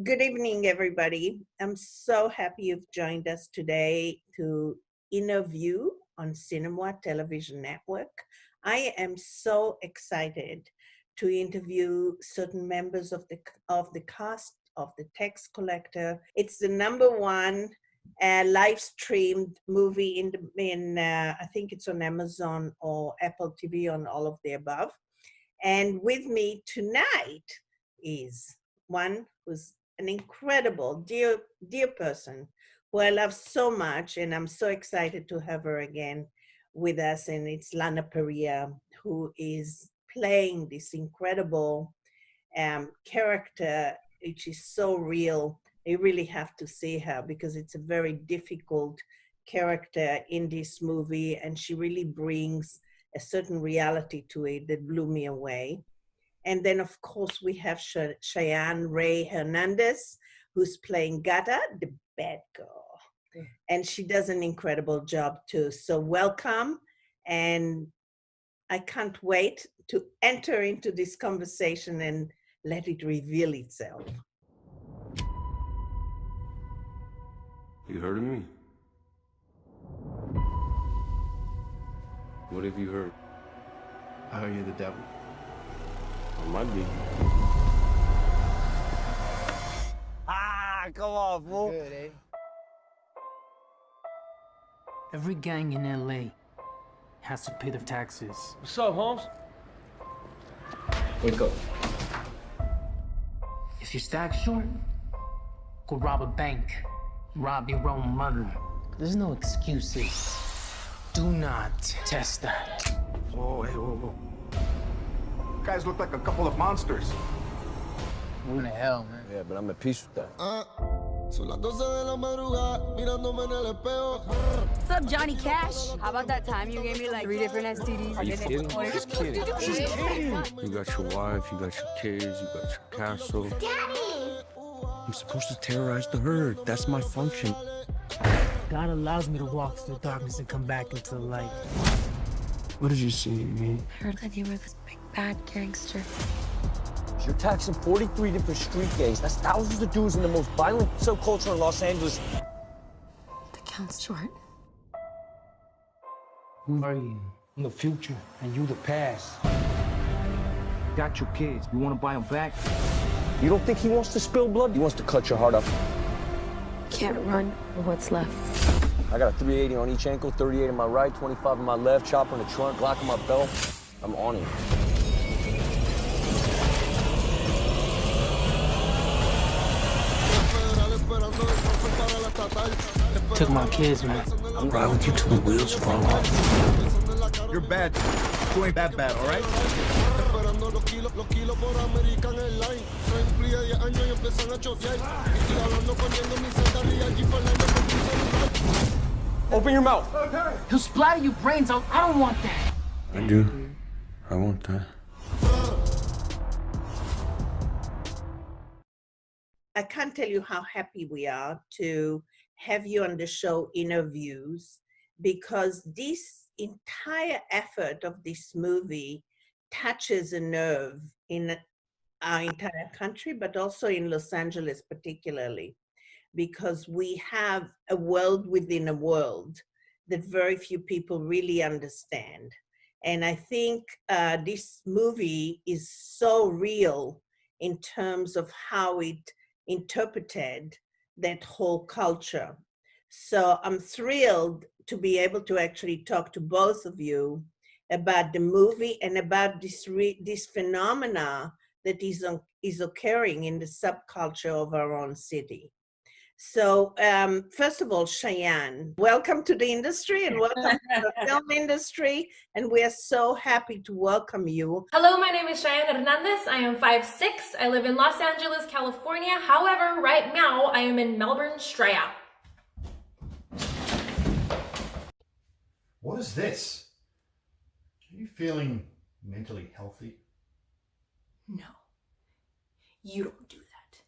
Good evening, everybody. I'm so happy you've joined us today to interview on CineMoi Television Network. I am so excited to interview certain members of the cast of The Tax Collector. It's the #1 live streamed movie in I think it's on Amazon or Apple TV, on all of the above. And with me tonight is one who's an incredible, dear person who I love so much, and I'm so excited to have her again with us. And it's Lana Parrilla, who is playing this incredible character, which is so real. You really have to see her because it's a very difficult character in this movie, and she really brings a certain reality to it that blew me away. And then, of course, we have Cheyenne Rae Hernandez, who's playing Gata, the bad girl. And she does an incredible job, too. So welcome. And I can't wait to enter into this conversation and let it reveal itself. You heard of me? What have you heard? I heard you're the devil. I might be. Come on, fool. Good, eh? Every gang in LA has to pay their taxes. What's up, Holmes? Wake up. If you're stacked short, go rob a bank. Rob your own mother. There's no excuses. Do not test that. Whoa, hey, whoa. Guys look like a couple of monsters. Who the hell, man? Yeah, but I'm at peace with that. Son las 12 de la madrugada, mirándome en el espejo. What's up, Johnny Cash? How about that time you gave me like 3 different STDs? Are you kidding? Just kidding. Just kidding. You got your wife, you got your kids, you got your castle. Daddy! I'm supposed to terrorize the herd. That's my function. God allows me to walk through the darkness and come back into the light. What did you see in me? I heard that you were this big bad gangster. You're taxing 43 different street gangs. That's thousands of dudes in the most violent subculture in Los Angeles. The count's short. Who are you? I'm the future, and you the past. Got your kids. You want to buy them back? You don't think he wants to spill blood? He wants to cut your heart up. Can't run for what's left. I got a 380 on each ankle, 38 on my right, 25 on my left, chopper in the trunk, Glock in my belt. I'm on him. Took my kids, man. I'll ride with you till the wheels fall off. You're bad. You ain't that bad, all right? Open your mouth. He'll splatter your brains out. I don't want that. I do. I want that. I can't tell you how happy we are to have you on the show Interviews, because this entire effort of this movie touches a nerve in our entire country, but also in Los Angeles particularly, because we have a world within a world that very few people really understand. And I think this movie is so real in terms of how it interpreted that whole culture. So I'm thrilled to be able to actually talk to both of you about the movie and about this phenomena that is occurring in the subculture of our own city. So first of all, Cheyenne, welcome to the industry and welcome to the film industry. And we are so happy to welcome you. Hello, my name is Cheyenne Hernandez. I am 5'6". I live in Los Angeles, California. However, right now I am in Melbourne, Australia. What is this? Are you feeling mentally healthy? No, you don't do that.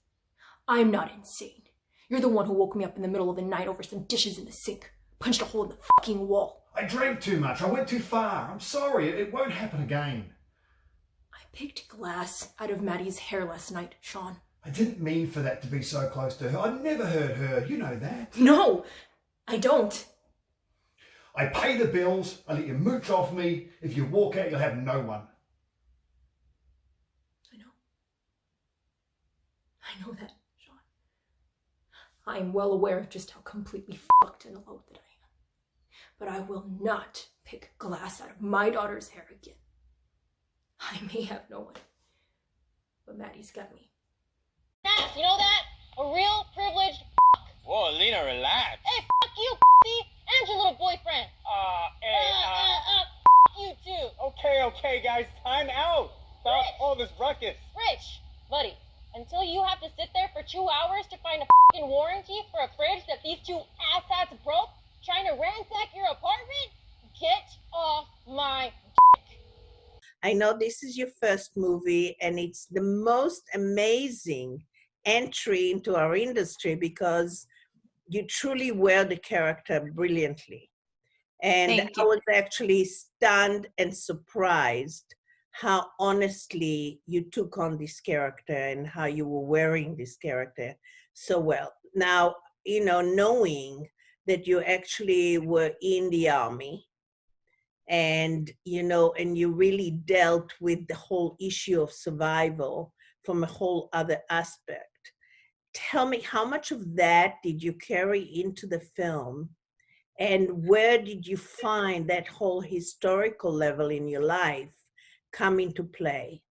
I'm not insane. You're the one who woke me up in the middle of the night over some dishes in the sink, punched a hole in the fucking wall. I drank too much. I went too far. I'm sorry. It won't happen again. I picked glass out of Maddie's hair last night, Sean. I didn't mean for that to be so close to her. I never hurt her. You know that. No, I don't. I pay the bills. I let you mooch off me. If you walk out, you'll have no one. I know that, Sean. I am well aware of just how completely fucked and alone that I am. But I will not pick glass out of my daughter's hair again. I may have no one, but Maddie's got me. You know that? A real privileged Whoa, Lena, relax. Hey, fuck you, and your little boyfriend. You too. Okay, guys, time out. Stop all this ruckus. Rich, buddy, until you have to sit there for 2 hours to find a fucking warranty for a fridge that these two asshats broke, trying to ransack your apartment, get off my dick. I know this is your first movie, and it's the most amazing entry into our industry because you truly wear the character brilliantly. And I was actually stunned and surprised how honestly you took on this character and how you were wearing this character so well. Now, you know, knowing that you actually were in the army and, you know, and you really dealt with the whole issue of survival from a whole other aspect. Tell me, how much of that did you carry into the film? And where did you find that whole historical level in your life come into play?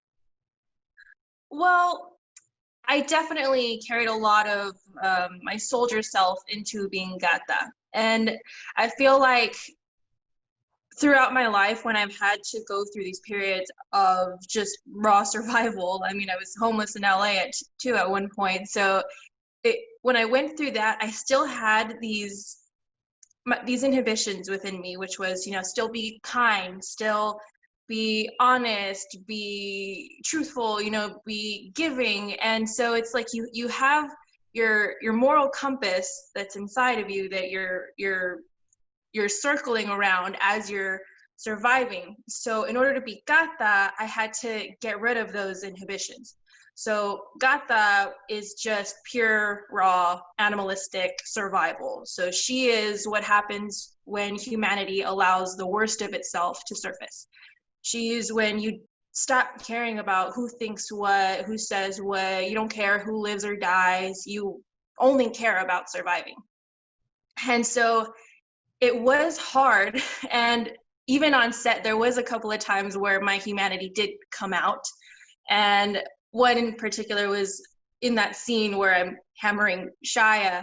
Well, I definitely carried a lot of my soldier self into being Gata. And I feel like throughout my life, when I've had to go through these periods of just raw survival, I mean, I was homeless in LA too at one point. So when I went through that, I still had these inhibitions within me, which was, you know, still be kind, still be honest, be truthful, you know, be giving. And so it's like you have your moral compass that's inside of you that you're circling around as you're surviving. So in order to be Gata, I had to get rid of those inhibitions. So Gata is just pure, raw, animalistic survival. So she is what happens when humanity allows the worst of itself to surface. She is when you stop caring about who thinks what, who says what, you don't care who lives or dies, you only care about surviving. And so it was hard, and even on set, there was a couple of times where my humanity did come out. And one in particular was in that scene where I'm hammering Shia.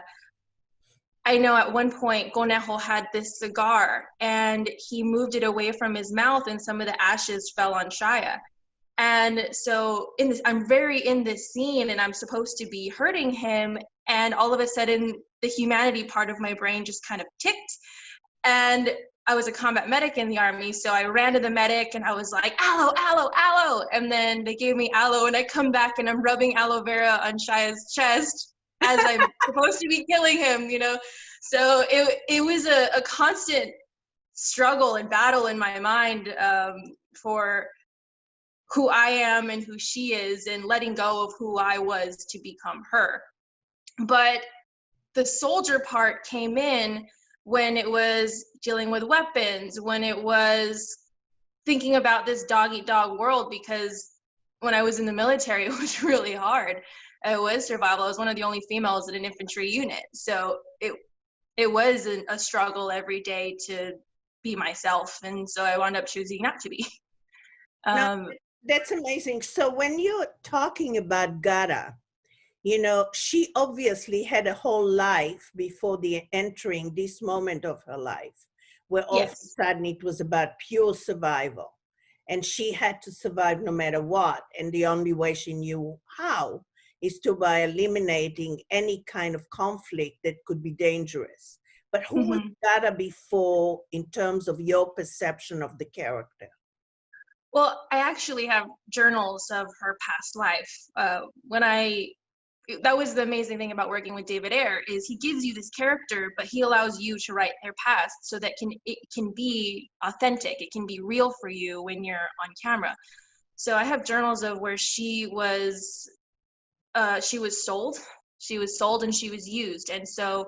I know at one point Conejo had this cigar and he moved it away from his mouth and some of the ashes fell on Shia. And so I'm very in this scene and I'm supposed to be hurting him, and all of a sudden the humanity part of my brain just kind of ticked. And I was a combat medic in the army, so I ran to the medic and I was like, aloe, aloe, aloe. And then they gave me aloe, and I come back and I'm rubbing aloe vera on Shia's chest as I'm supposed to be killing him, you know? So it was a constant struggle and battle in my mind for who I am and who she is, and letting go of who I was to become her. But the soldier part came in when it was dealing with weapons, when it was thinking about this dog-eat-dog world, because when I was in the military, it was really hard. It was survival. I was one of the only females in an infantry unit. So it was a struggle every day to be myself. And so I wound up choosing not to be. Now, that's amazing. So when you're talking about Gata, you know, she obviously had a whole life before entering this moment of her life, where all of a sudden it was about pure survival. And she had to survive no matter what. And the only way she knew how is by eliminating any kind of conflict that could be dangerous. But who was Gata before in terms of your perception of the character? Well, I actually have journals of her past life. That was the amazing thing about working with David Ayer, is he gives you this character, but he allows you to write their past so that it can be authentic. It can be real for you when you're on camera. So I have journals of where she was she was sold. She was sold and she was used. And so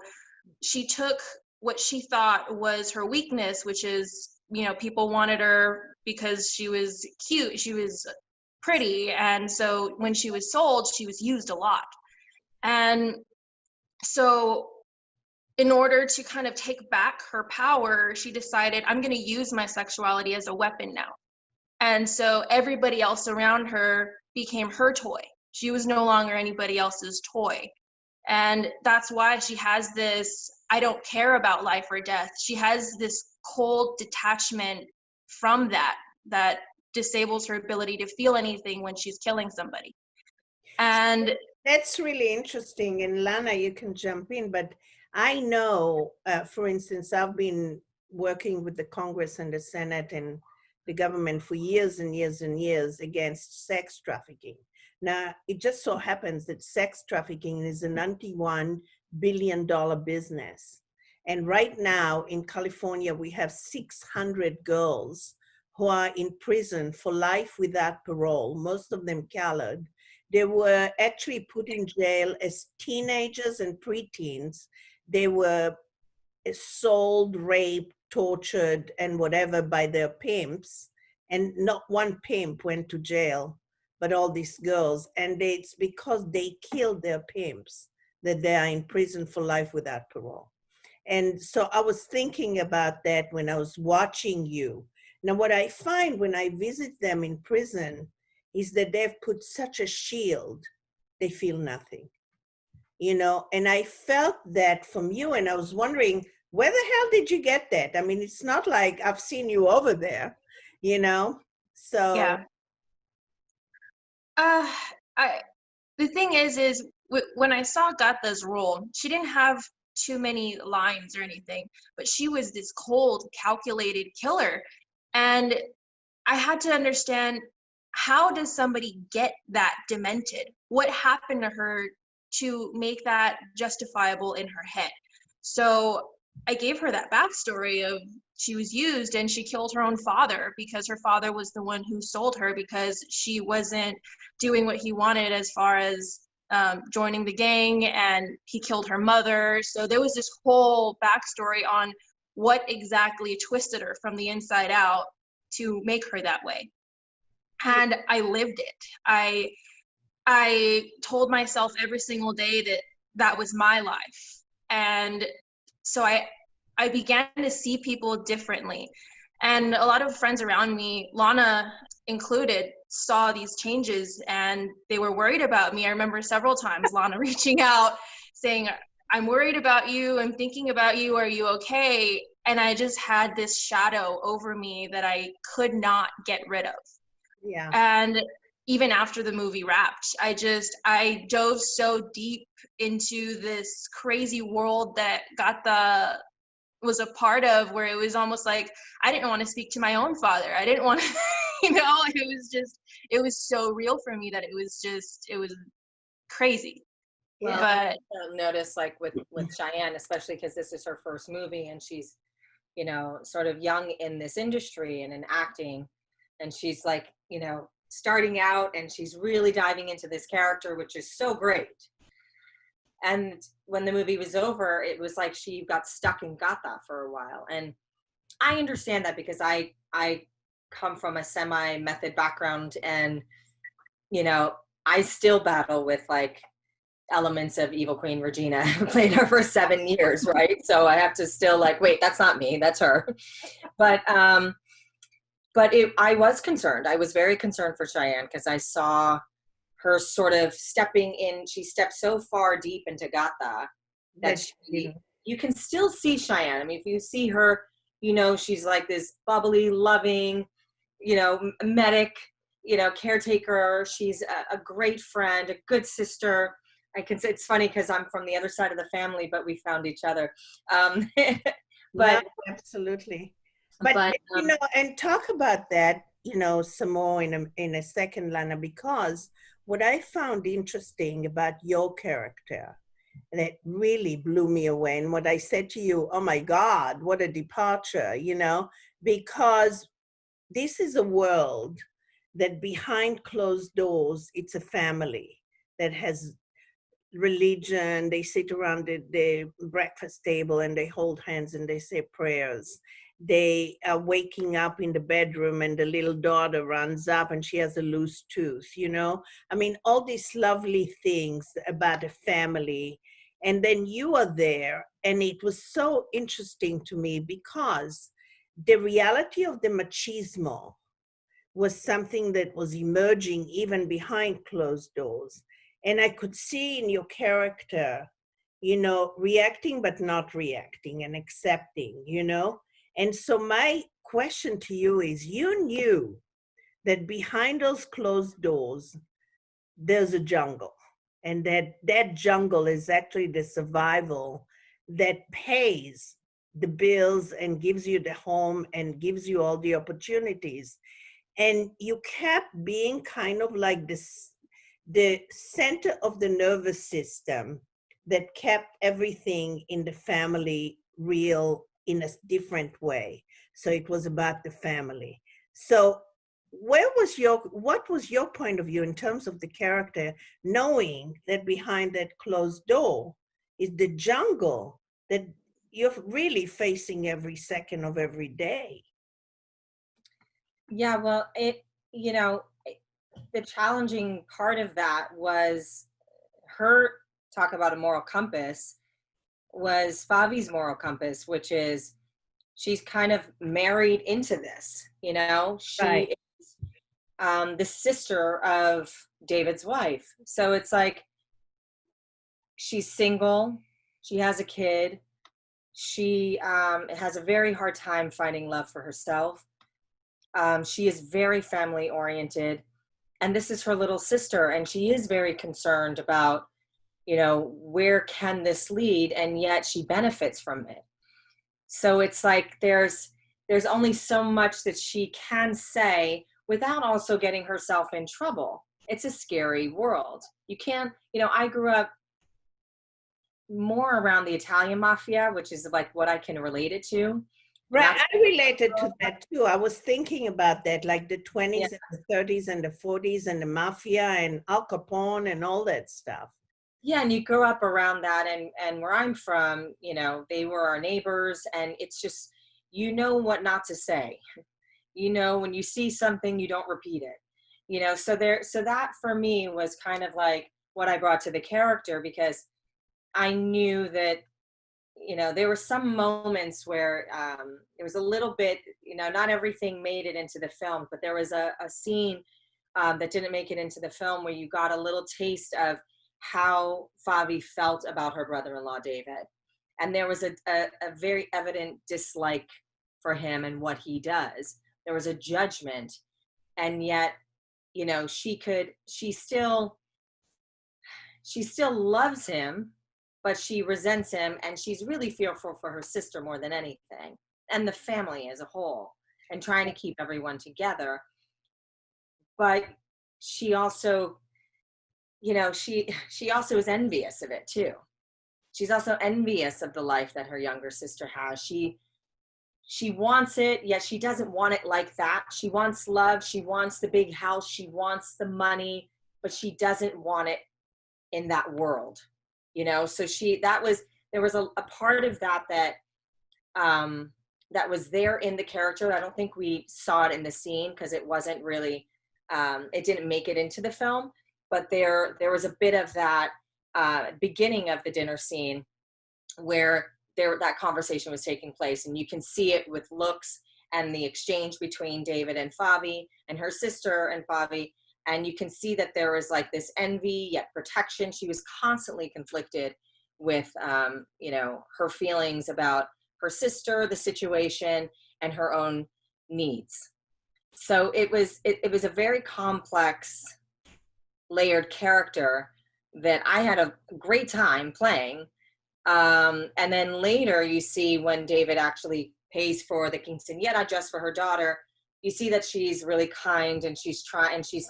she took what she thought was her weakness, which is, you know, people wanted her because she was cute, she was pretty. And so when she was sold, she was used a lot. And so in order to kind of take back her power, she decided, I'm going to use my sexuality as a weapon now. And so everybody else around her became her toy. She was no longer anybody else's toy. And that's why she has this, I don't care about life or death. She has this cold detachment from that disables her ability to feel anything when she's killing somebody. And that's really interesting. And Lana, you can jump in, but I know, for instance, I've been working with the Congress and the Senate and the government for years and years and years against sex trafficking. Now, it just so happens that sex trafficking is a $91 billion business. And right now in California, we have 600 girls who are in prison for life without parole, most of them colored. They were actually put in jail as teenagers and preteens. They were sold, raped, tortured, and whatever by their pimps. And not one pimp went to jail, but all these girls. And it's because they killed their pimps that they are in prison for life without parole. And so I was thinking about that when I was watching you. Now, what I find when I visit them in prison is that they've put such a shield, they feel nothing, you know? And I felt that from you, and I was wondering, where the hell did you get that? I mean, it's not like I've seen you over there, you know? So. Yeah. The thing is when I saw Gatha's role, she didn't have too many lines or anything, but she was this cold, calculated killer. And I had to understand, how does somebody get that demented? What happened to her to make that justifiable in her head? So I gave her that backstory of she was used and she killed her own father because her father was the one who sold her because she wasn't doing what he wanted as far as joining the gang, and he killed her mother. So there was this whole backstory on what exactly twisted her from the inside out to make her that way. And I lived it. I told myself every single day that that was my life. And so I began to see people differently. And a lot of friends around me, Lana included, saw these changes and they were worried about me. I remember several times Lana reaching out saying, I'm worried about you, I'm thinking about you, are you okay? And I just had this shadow over me that I could not get rid of. Yeah. And even after the movie wrapped, I dove so deep into this crazy world that Gatha was a part of, where it was almost like I didn't want to speak to my own father. I didn't want to, you know, it was so real for me that it was crazy. Well, But notice like with Cheyenne, especially because this is her first movie and she's, you know, sort of young in this industry and in acting, and she's like, you know, starting out and she's really diving into this character, which is so great. And when the movie was over, it was like she got stuck in Gatha for a while. And I understand that because I come from a semi-method background, and, you know, I still battle with like elements of Evil Queen Regina. I played her for 7 years, right? So I have to still like, wait, that's not me, that's her. But I was concerned. I was very concerned for Cheyenne because I saw her sort of stepping in. She stepped so far deep into Gatha that you can still see Cheyenne. I mean, if you see her, you know, she's like this bubbly, loving, you know, medic, you know, caretaker. She's a great friend, a good sister. I can say it's funny because I'm from the other side of the family, but we found each other. But yeah, absolutely. But you know, and talk about that, you know, some more in a second, Lana, because what I found interesting about your character that really blew me away, and what I said to you, oh my God, what a departure, you know, because this is a world that behind closed doors, it's a family. that has religion. They sit around the breakfast table and they hold hands and they say prayers. They are waking up in the bedroom and the little daughter runs up and she has a loose tooth, you know? I mean, all these lovely things about a family. And then you are there, and it was so interesting to me because the reality of the machismo was something that was emerging even behind closed doors. And I could see in your character, you know, reacting but not reacting and accepting, you know? And so my question to you is, you knew that behind those closed doors, there's a jungle. And that jungle is actually the survival that pays the bills and gives you the home and gives you all the opportunities. And you kept being kind of like this, the center of the nervous system that kept everything in the family real in a different way. So it was about the family. So what was your point of view in terms of the character, knowing that behind that closed door is the jungle that you're really facing every second of every day? Yeah, well, the challenging part of that was her talk about a moral compass was Favi's moral compass, which is she's kind of married into this, you know? She Right. is the sister of David's wife. So it's like she's single, she has a kid, she has a very hard time finding love for herself. She is very family oriented, and this is her little sister, and she is very concerned about, you know, where can this lead, and yet she benefits from it. So it's like there's only so much that she can say without also getting herself in trouble. It's a scary world. You can't, you know, I grew up more around the Italian mafia, which is like what I can relate it to. Right, I related to that too. I was thinking about that, like the 20s Yeah. and the 30s and the 40s and the mafia and Al Capone and all that stuff. Yeah, and you grow up around that, and where I'm from, you know, they were our neighbors, and it's just, you know what not to say. You know, when you see something, you don't repeat it. You know, so that for me was kind of like what I brought to the character, because I knew that, you know, there were some moments where there was a little bit, you know, not everything made it into the film, but there was a scene that didn't make it into the film where you got a little taste of how Favi felt about her brother-in-law, David. And there was a very evident dislike for him and what he does. There was a judgment, and yet, you know, she still loves him, but she resents him, and she's really fearful for her sister more than anything, and the family as a whole, and trying to keep everyone together. But she also, you know, she also is envious of it too. She's also envious of the life that her younger sister has. She wants it, yet she doesn't want it like that. She wants love, she wants the big house, she wants the money, but she doesn't want it in that world. You know, so there was a part of that that was there in the character. I don't think we saw it in the scene because it wasn't really, it didn't make it into the film, but there was a bit of that beginning of the dinner scene where that conversation was taking place, and you can see it with looks and the exchange between David and Favi and her sister and Favi. And you can see that there was like this envy, yet protection. She was constantly conflicted with, you know, her feelings about her sister, the situation, and her own needs. So it was a very complex, layered character that I had a great time playing. And then later you see when David actually pays for the quinceañera just for her daughter, you see that she's really kind, and she's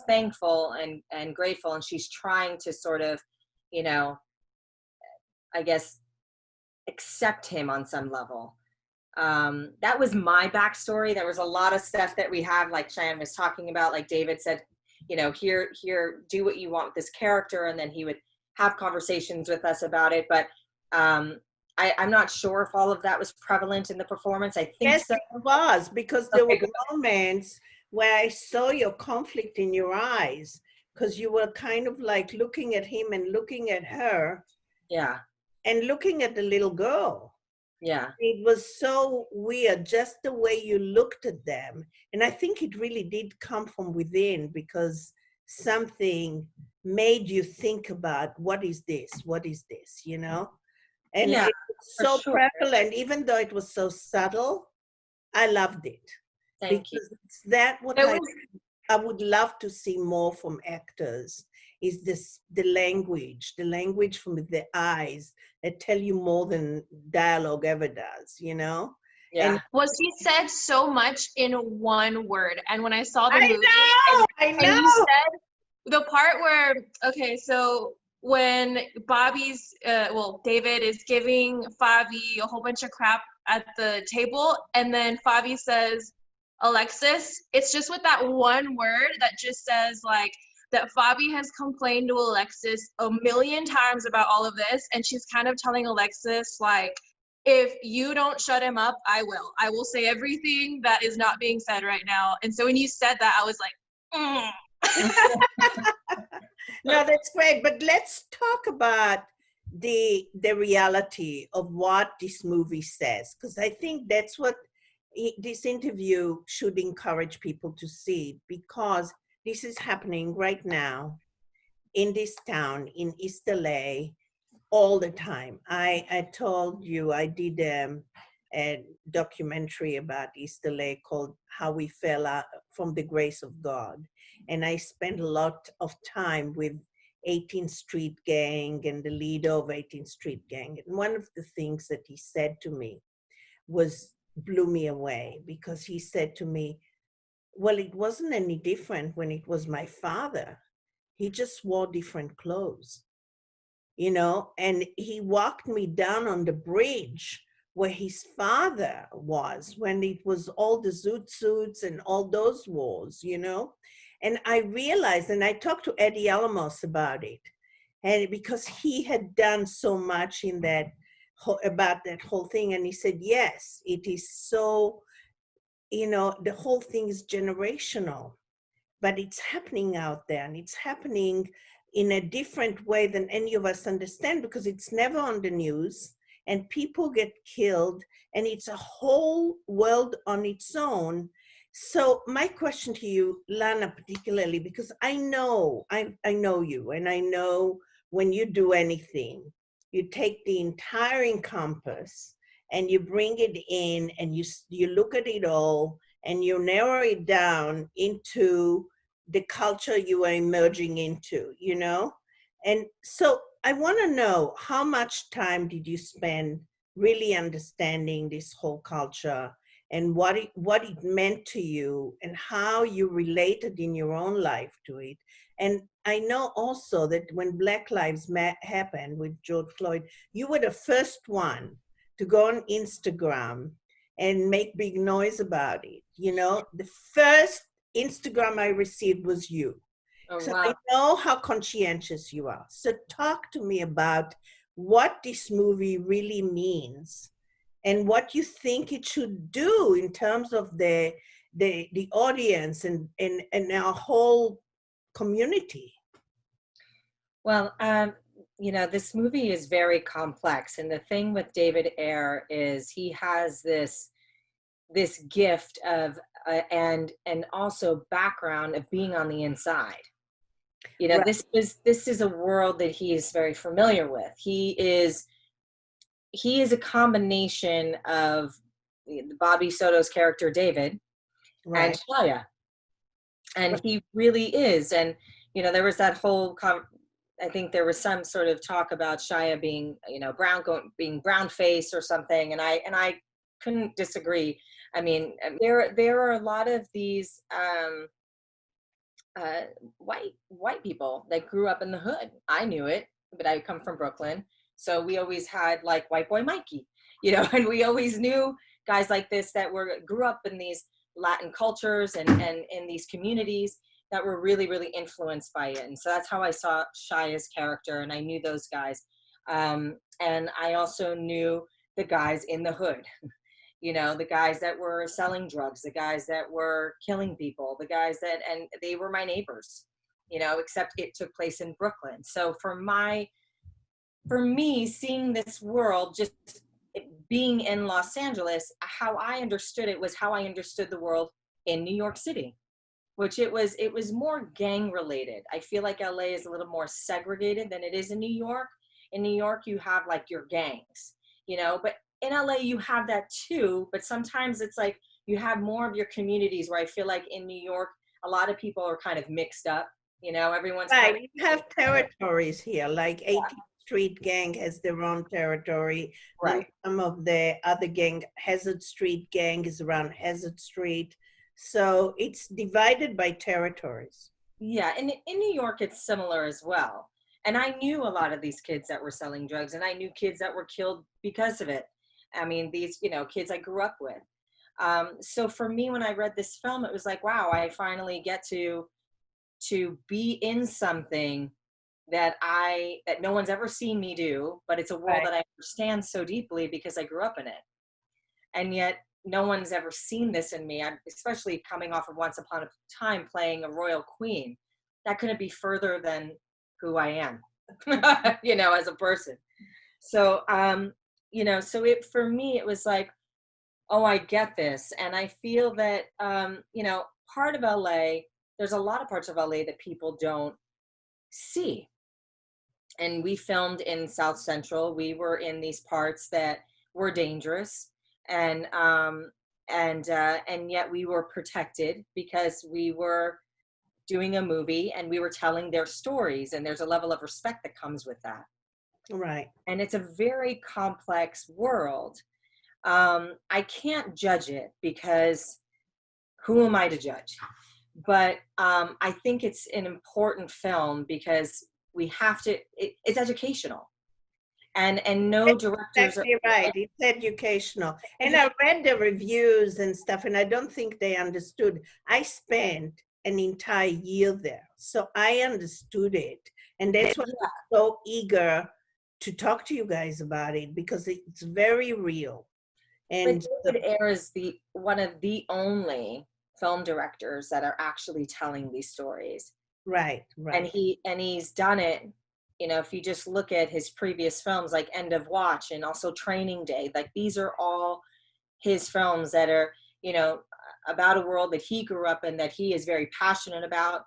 thankful and grateful, and she's trying to sort of, you know, I guess, accept him on some level. That was my backstory. There was a lot of stuff that we have, like Cheyenne was talking about, like David said, here, do what you want with this character. And then he would have conversations with us about it. But I'm not sure if all of that was prevalent in the performance. I think yes, so. it was, because there Okay, were moments where I saw your conflict in your eyes, because you were kind of like looking at him and looking at her. Yeah. And looking at the little girl. Yeah. It was so weird, just the way you looked at them. And I think it really did come from within, because something made you think about, what is this? What is this? And Yeah, it was so sure. prevalent, even though it was so subtle. I loved it. Thank you. It's that what I would love to see more from actors, is the language from the eyes that tell you more than dialogue ever does, Yeah. And she said so much in one word. And when I saw the movie, I know. And you said the part where, okay, so when David is giving Favi a whole bunch of crap at the table, and then Favi says, Alexis, it's just with that one word that just says like that Favi has complained to Alexis a million times about all of this, and she's kind of telling Alexis like, if you don't shut him up, I will say everything that is not being said right now. And so when you said that, I was like, No, that's great. But let's talk about the reality of what this movie says, because I think that's what this interview should encourage people to see, because this is happening right now in this town in East LA all the time. I told you I did a documentary about East LA called How We Fell Out from the Grace of God. And I spent a lot of time with 18th Street Gang and the leader of 18th Street Gang. And one of the things that he said to me blew me away, because he said to me, well, it wasn't any different when it was my father. He just wore different clothes, and he walked me down on the bridge where his father was when it was all the zoot suits and all those wars, And I realized, and I talked to Eddie Alamos about it, and because he had done so much in that about that whole thing, and he said, yes, it is so, the whole thing is generational, but it's happening out there, and it's happening in a different way than any of us understand, because it's never on the news, and people get killed, and it's a whole world on its own. So my question to you, Lana, particularly, because I know you, and I know when you do anything, you take the entire encompass and you bring it in, and you look at it all, and you narrow it down into the culture you are emerging into, And so I want to know, how much time did you spend really understanding this whole culture, and what it meant to you, and how you related in your own life to it? And I know also that when Black Lives happened with George Floyd, you were the first one to go on Instagram and make big noise about it. The first Instagram I received was you. Oh, so wow. I know how conscientious you are. So talk to me about what this movie really means, and what you think it should do in terms of the audience and our whole community. Well, this movie is very complex, and the thing with David Ayer is he has this gift of and also background of being on the inside. Right. This is a world that he is very familiar with. He is a combination of Bobby Soto's character David, right, and Shia, and right. He really is. And there was that whole I think there was some sort of talk about Shia being being brown face or something, and I couldn't disagree. I mean, there are a lot of these white people that grew up in the hood. I knew it, but I come from Brooklyn, so we always had like White Boy Mikey, and we always knew guys like this that grew up in these Latin cultures and in these communities. that were really, really influenced by it. And so that's how I saw Shia's character, and I knew those guys. And I also knew the guys in the hood, you know, the guys that were selling drugs, the guys that were killing people, the guys that, and they were my neighbors, you know, except it took place in Brooklyn. So for me, seeing this world, just being in Los Angeles, how I understood it was how I understood the world in New York City, which it was more gang related. I feel like LA is a little more segregated than it is in New York. In New York, you have like your gangs, you know, but in LA you have that too, but sometimes it's like you have more of your communities, where I feel like in New York, a lot of people are kind of mixed up, you know, everyone's right. kind of, You have territories here, like 18th Street gang has their own territory. right. Then some of the other gang, Hazard Street gang is around Hazard Street. So it's divided by territories. Yeah, and in New York, it's similar as well. And I knew a lot of these kids that were selling drugs, and I knew kids that were killed because of it. I mean, these, you know, kids I grew up with. So for me, when I read this film, it was like, wow, I finally get to be in something that no one's ever seen me do, but it's a world that I understand so deeply because I grew up in it. And yet no one's ever seen this in me. I'm especially coming off of Once Upon a Time playing a royal queen. That couldn't be further than who I am, you know, as a person. So, you know, so for me, it was like, oh, I get this. And I feel that, you know, part of LA, there's a lot of parts of LA that people don't see. And we filmed in South Central. We were in these parts that were dangerous, and yet we were protected because we were doing a movie and we were telling their stories, and there's a level of respect that comes with that. Right. And it's a very complex world. I can't judge it because who am I to judge? But I think it's an important film because we have to, it's educational. And no directors exactly right. It's educational. And I read the reviews and stuff, and I don't think they understood. I spent an entire year there, so I understood it. And that's why I'm so eager to talk to you guys about it, because it's very real. And David Ayer is one of the only film directors that are actually telling these stories. Right. And he's done it. You know, if you just look at his previous films like End of Watch and also Training Day, like these are all his films that are, you know, about a world that he grew up in, that he is very passionate about.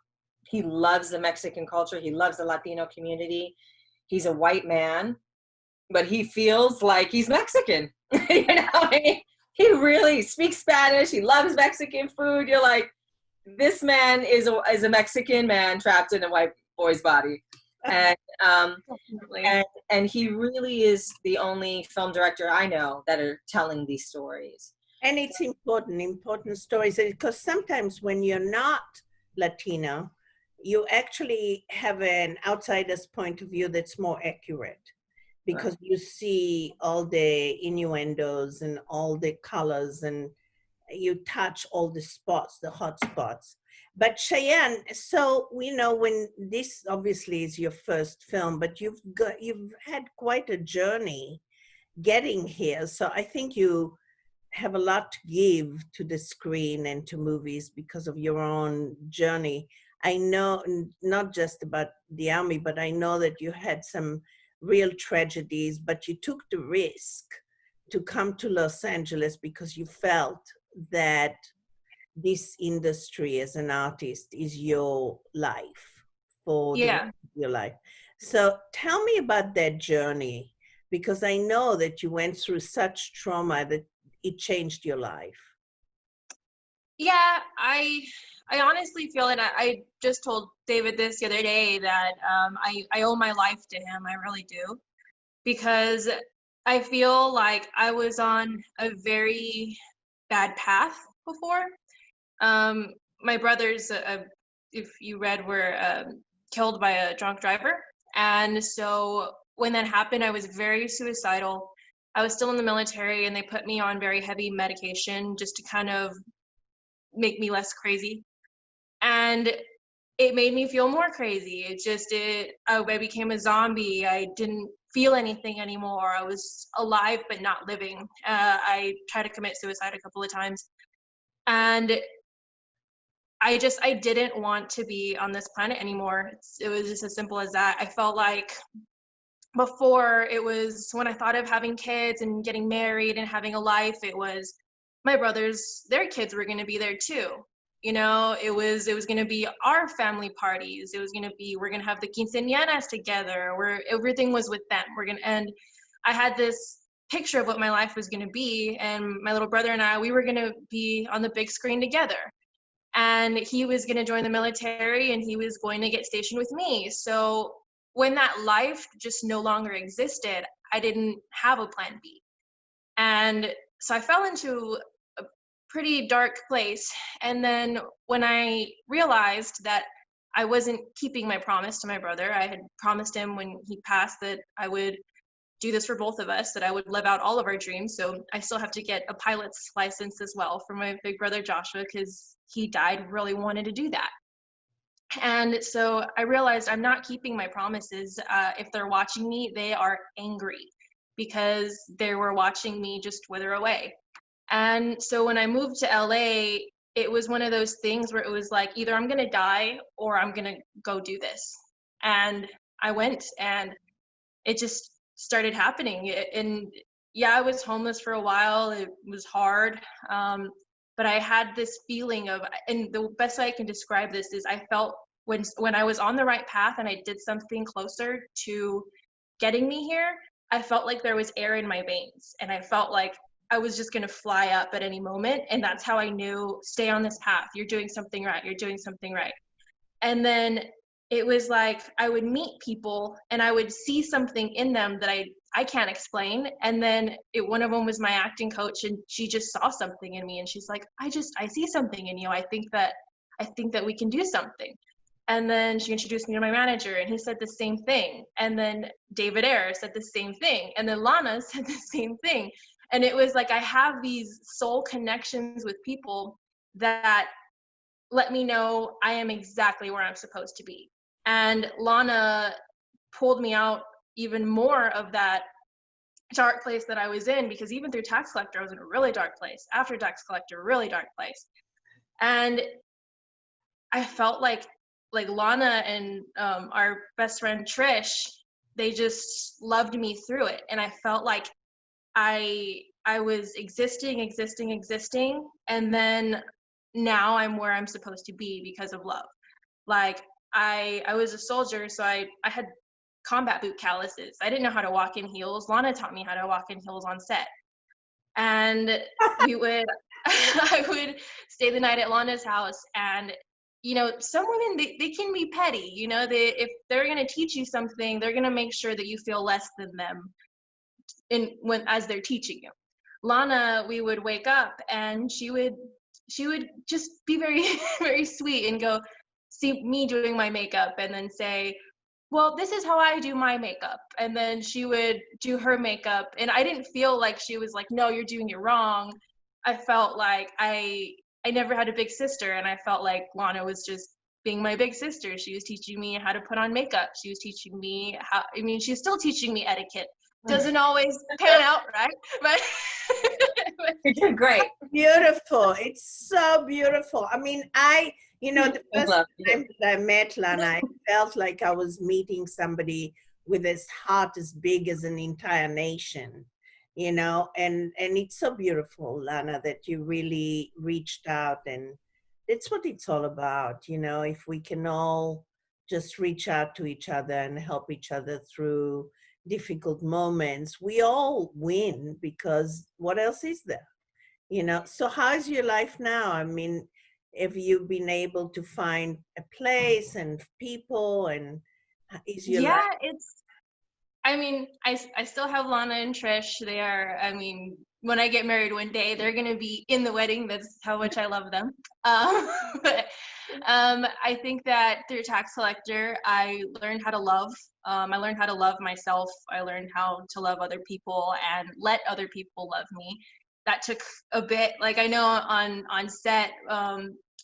He loves the Mexican culture. He loves the Latino community. He's a white man, but he feels like he's Mexican. You know, I mean, he really speaks Spanish. He loves Mexican food. You're like, this man is a Mexican man trapped in a white boy's body. And he really is the only film director I know that are telling these stories. And it's important stories, because sometimes when you're not Latino, you actually have an outsider's point of view that's more accurate, because you see all the innuendos and all the colors, and you touch all the spots, the hot spots. But Cheyenne, so we know, when this obviously is your first film, but you've had quite a journey getting here. So I think you have a lot to give to the screen and to movies because of your own journey. I know not just about the army, but I know that you had some real tragedies, but you took the risk to come to Los Angeles because you felt that this industry as an artist is your life, for your life. So tell me about that journey, because I know that you went through such trauma that it changed your life. Yeah, I honestly feel, and I just told David this the other day, that I owe my life to him. I really do, because I feel like I was on a very bad path before. My brothers, if you read, were killed by a drunk driver. And so when that happened, I was very suicidal. I was still in the military, and they put me on very heavy medication just to kind of make me less crazy. And it made me feel more crazy. I became a zombie. I didn't feel anything anymore. I was alive but not living. I tried to commit suicide a couple of times, and I didn't want to be on this planet anymore. It was just as simple as that. I felt like before, it was when I thought of having kids and getting married and having a life, it was my brothers, their kids were going to be there too. You know, it was going to be our family parties. It was going to be, we're going to have the quinceañeras together, where everything was with them. And I had this picture of what my life was going to be. And my little brother and I, we were going to be on the big screen together. And he was going to join the military, and he was going to get stationed with me. So when that life just no longer existed, I didn't have a plan B. And so I fell into a pretty dark place. And then when I realized that I wasn't keeping my promise to my brother, I had promised him when he passed that I would do this for both of us, that I would live out all of our dreams. So I still have to get a pilot's license as well for my big brother Joshua, because he died, really wanted to do that. And so I realized I'm not keeping my promises. If they're watching me, they are angry because they were watching me just wither away. And so when I moved to LA, it was one of those things where it was like, either I'm going to die or I'm going to go do this. And I went, and it just started happening. And yeah, I was homeless for a while. It was hard. But I had this feeling of, and the best way I can describe this is I felt when I was on the right path and I did something closer to getting me here, I felt like there was air in my veins, and I felt like I was just going to fly up at any moment. And that's how I knew, stay on this path. You're doing something right. You're doing something right. And then it was like I would meet people and I would see something in them that I can't explain. And then one of them was my acting coach, and she just saw something in me, and she's like, I see something in you. I think that we can do something. And then she introduced me to my manager, and he said the same thing. And then David Ayer said the same thing. And then Lana said the same thing. And it was like I have these soul connections with people that let me know I am exactly where I'm supposed to be. And Lana pulled me out even more of that dark place that I was in, because even through Tax Collector, I was in a really dark place. After Tax Collector, really dark place. And I felt like Lana and our best friend Trish, they just loved me through it. And I felt like I was existing. And then now I'm where I'm supposed to be because of love. Like I was a soldier, so I had combat boot calluses. I didn't know how to walk in heels. Lana taught me how to walk in heels on set. And I would stay the night at Lana's house, and you know, some women, they can be petty. You know, if they're going to teach you something, they're going to make sure that you feel less than them as they're teaching you. Lana, we would wake up, and she would just be very, very sweet and go see me doing my makeup, and then say, well, this is how I do my makeup. And then she would do her makeup. And I didn't feel like she was like, no, you're doing it wrong. I felt like I never had a big sister, and I felt like Lana was just being my big sister. She was teaching me how to put on makeup. She was teaching me she's still teaching me etiquette. Doesn't always pan out, right? But you did great. Beautiful. It's so beautiful. I mean, the first time that I met Lana, I felt like I was meeting somebody with his heart as big as an entire nation. You know, and it's so beautiful, Lana, that you really reached out, and it's what it's all about. You know, if we can all just reach out to each other and help each other through difficult moments, we all win, because what else is there? You know, so how is your life now? I mean, have you been able to find a place and people, and is your life? I still have Lana and Trish. They are, when I get married one day, they're going to be in the wedding. That's how much I love them. But I think that through Tax Collector, I learned how to love. I learned how to love myself. I learned how to love other people and let other people love me. That took a bit. Like, I know on set,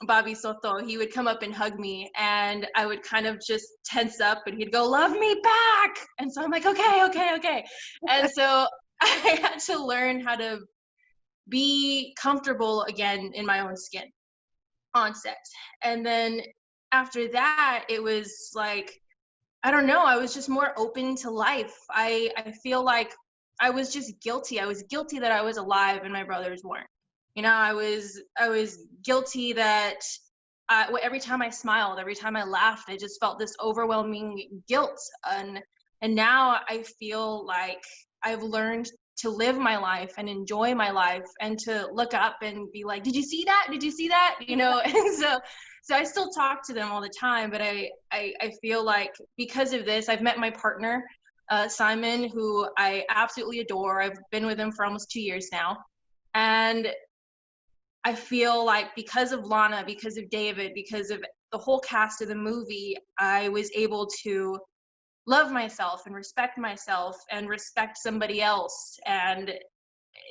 Bobby Soto, he would come up and hug me, and I would kind of just tense up, and he'd go, "Love me back." And so I'm like, okay. And so I had to learn how to be comfortable again in my own skin on set. And then after that, it was like, I don't know, I was just more open to life. I feel like I was just guilty. I was guilty that I was alive and my brothers weren't. You know, I was guilty that every time I smiled, every time I laughed, I just felt this overwhelming guilt. And now I feel like I've learned to live my life and enjoy my life, and to look up and be like, did you see that? Did you see that? You know, and so I still talk to them all the time, but I feel like because of this, I've met my partner, Simon, who I absolutely adore. I've been with him for almost 2 years now. And I feel like because of Lana, because of David, because of the whole cast of the movie, I was able to love myself and respect somebody else. And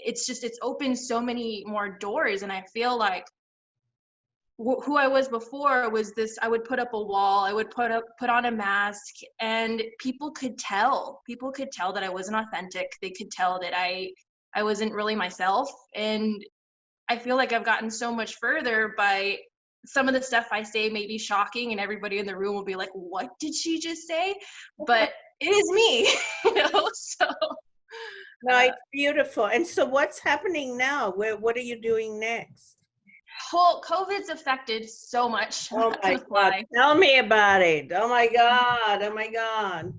it's opened so many more doors. And I feel like who I was before was this, I would put up a wall, I would put on a mask, and people could tell that I wasn't authentic. They could tell that I wasn't really myself. And I feel like I've gotten so much further by some of the stuff I say may be shocking, and everybody in the room will be like, what did she just say? But it is me, you know, so. No, it's beautiful. And so what's happening now? What are you doing next? Well, COVID's affected so much. Oh my God, tell me about it. Oh my God.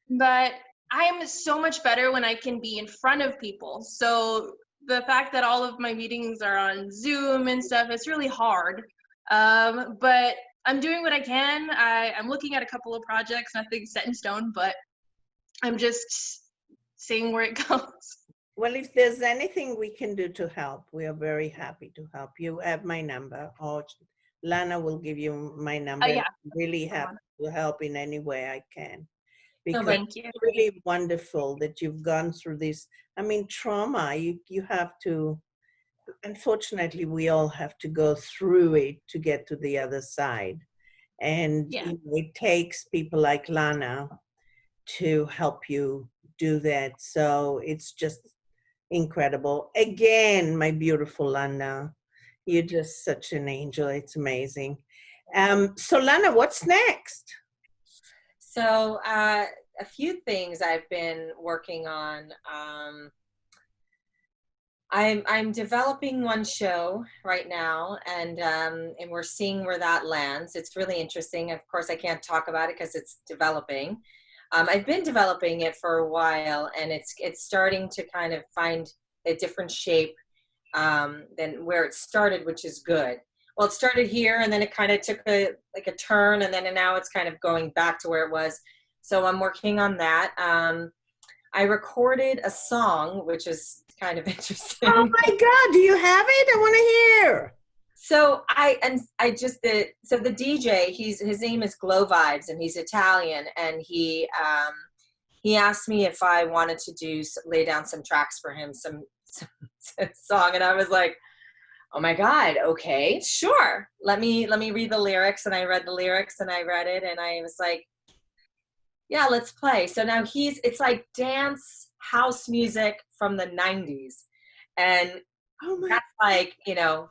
But I'm so much better when I can be in front of people. So the fact that all of my meetings are on Zoom and stuff, it's really hard. But I'm doing what I can. I'm looking at a couple of projects, nothing set in stone, but I'm just seeing where it goes. Well, if there's anything we can do to help, we are very happy to help. You have my number, or Lana will give you my number. Yeah. I'm really happy to help in any way I can. Because thank you. It's really wonderful that you've gone through this. I mean, trauma, you have to, unfortunately, we all have to go through it to get to the other side. And Yeah. It takes people like Lana to help you do that. So it's just incredible. Again, my beautiful Lana, you're just such an angel. It's amazing. So Lana, what's next? So a few things I've been working on. I'm developing one show right now, and we're seeing where that lands. It's really interesting. Of course, I can't talk about it because it's developing. I've been developing it for a while, and it's starting to kind of find a different shape than where it started, which is good. Well, it started here, and then it kind of took a turn, and then now it's kind of going back to where it was. So I'm working on that. I recorded a song, which is kind of interesting. Oh my God, do you have it? I want to hear. So the DJ, his name is Glow Vibes, and he's Italian, and he asked me if I wanted to lay down some tracks for him, some song, and I was like, oh my God, okay, sure. Let me read the lyrics. And I read the lyrics, and I read it, and I was like, yeah, let's play. So now it's like dance house music from the 90s. And that's like,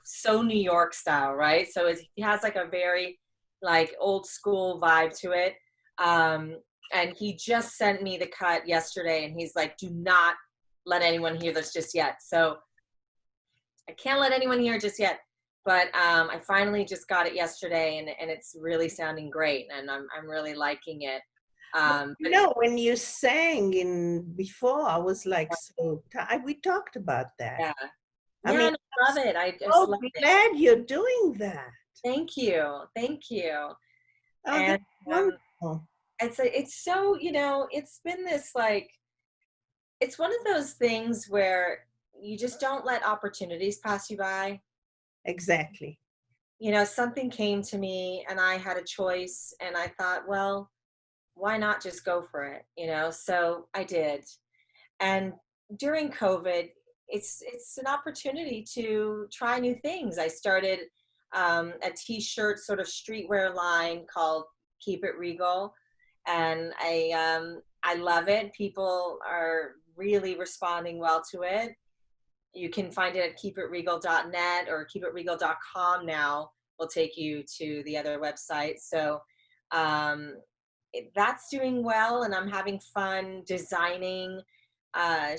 so New York style, right? So he has like a very like old school vibe to it. And he just sent me the cut yesterday, and he's like, do not let anyone hear this just yet. So I can't let anyone hear it just yet, but I finally just got it yesterday, and it's really sounding great, and I'm really liking it. When you sang before, I was like, we talked about that. Yeah. I mean, I love it. I just so love glad you're doing that. Thank you. Oh, And that's wonderful. it's so, it's been this like, it's one of those things where you just don't let opportunities pass you by. Exactly. Something came to me, and I had a choice, and I thought, well, why not just go for it? So I did. And during COVID, it's an opportunity to try new things. I started a t-shirt sort of streetwear line called Keep It Regal, and I love it. People are really responding well to it. You can find it at keepitregal.net or keepitregal.com now will take you to the other website. So that's doing well, and I'm having fun designing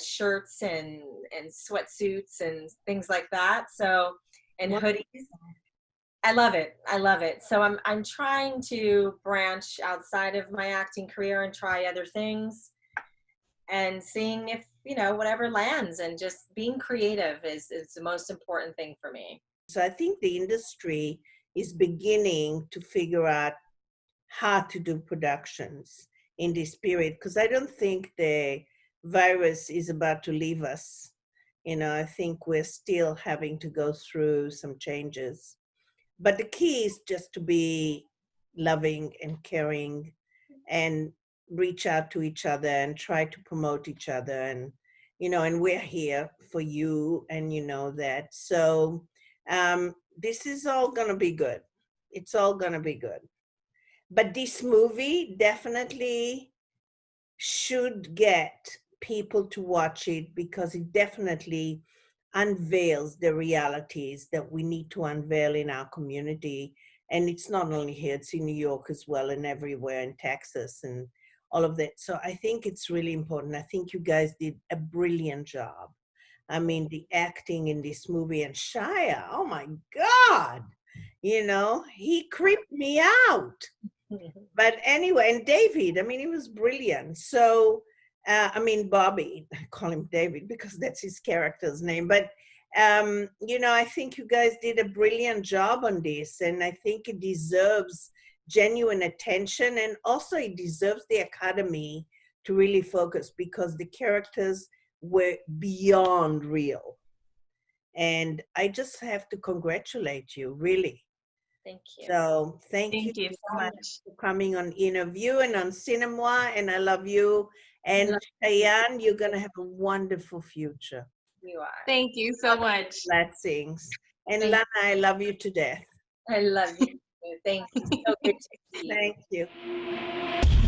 shirts and sweatsuits and things like that. So, and hoodies. I love it. I love it. So I'm trying to branch outside of my acting career and try other things, and seeing if, you know, whatever lands, and just being creative is the most important thing for me. So I think the industry is beginning to figure out how to do productions in this period, because I don't think the virus is about to leave us. You know, I think we're still having to go through some changes. But the key is just to be loving and caring and reach out to each other and try to promote each other. And, you know, and we're here for you, and you know that. So this is all going to be good. It's all going to be good. But this movie definitely should get people to watch it, because it definitely unveils the realities that we need to unveil in our community. And it's not only here, it's in New York as well, and everywhere in Texas and all of that. So I think it's really important. I think you guys did a brilliant job. I mean, the acting in this movie, and Shia, oh my God, you know, he creeped me out. But anyway, and David, I mean, he was brilliant. So, I mean, Bobby, I call him David because that's his character's name. But, you know, I think you guys did a brilliant job on this. And I think it deserves genuine attention. And also it deserves the Academy to really focus, because the characters were beyond real. And I just have to congratulate you, really. Thank you. So thank you so much for coming on Interview and on CineMoi, and I love you. And Cheyenne, you're going to have a wonderful future. You are. Thank you so much. Blessings. And Lana, I love you to death. I love you. Thank you. So good to see you. Thank you.